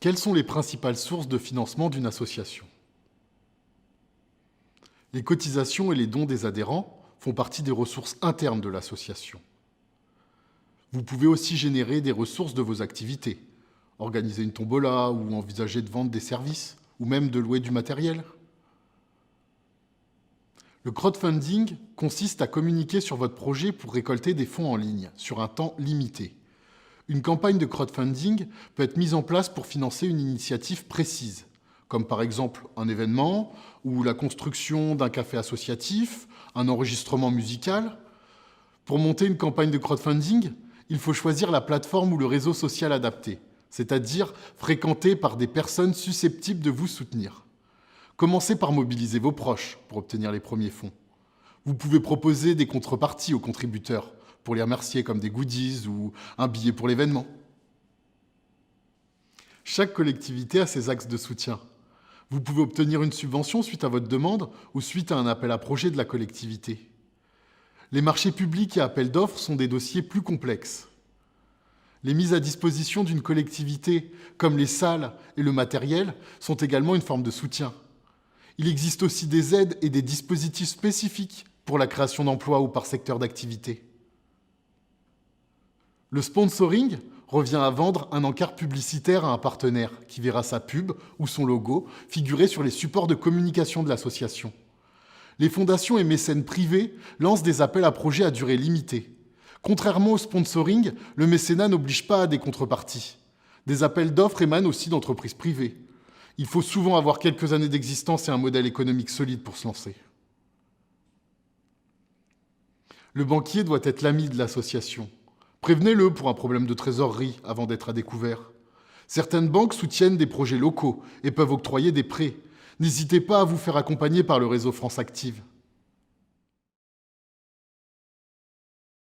Quelles sont les principales sources de financement d'une association? Les cotisations et les dons des adhérents font partie des ressources internes de l'association. Vous pouvez aussi générer des ressources de vos activités, organiser une tombola ou envisager de vendre des services, ou même de louer du matériel. Le crowdfunding consiste à communiquer sur votre projet pour récolter des fonds en ligne, sur un temps limité. Une campagne de crowdfunding peut être mise en place pour financer une initiative précise, comme par exemple un événement ou la construction d'un café associatif, un enregistrement musical. Pour monter une campagne de crowdfunding, il faut choisir la plateforme ou le réseau social adapté, c'est-à-dire fréquenté par des personnes susceptibles de vous soutenir. Commencez par mobiliser vos proches pour obtenir les premiers fonds. Vous pouvez proposer des contreparties aux contributeurs pour les remercier comme des goodies ou un billet pour l'événement. Chaque collectivité a ses axes de soutien. Vous pouvez obtenir une subvention suite à votre demande ou suite à un appel à projet de la collectivité. Les marchés publics et appels d'offres sont des dossiers plus complexes. Les mises à disposition d'une collectivité, comme les salles et le matériel, sont également une forme de soutien. Il existe aussi des aides et des dispositifs spécifiques pour la création d'emplois ou par secteur d'activité. Le sponsoring revient à vendre un encart publicitaire à un partenaire qui verra sa pub ou son logo figurer sur les supports de communication de l'association. Les fondations et mécènes privés lancent des appels à projets à durée limitée. Contrairement au sponsoring, le mécénat n'oblige pas à des contreparties. Des appels d'offres émanent aussi d'entreprises privées. Il faut souvent avoir quelques années d'existence et un modèle économique solide pour se lancer. Le banquier doit être l'ami de l'association. Prévenez-le pour un problème de trésorerie avant d'être à découvert. Certaines banques soutiennent des projets locaux et peuvent octroyer des prêts. N'hésitez pas à vous faire accompagner par le réseau France Active.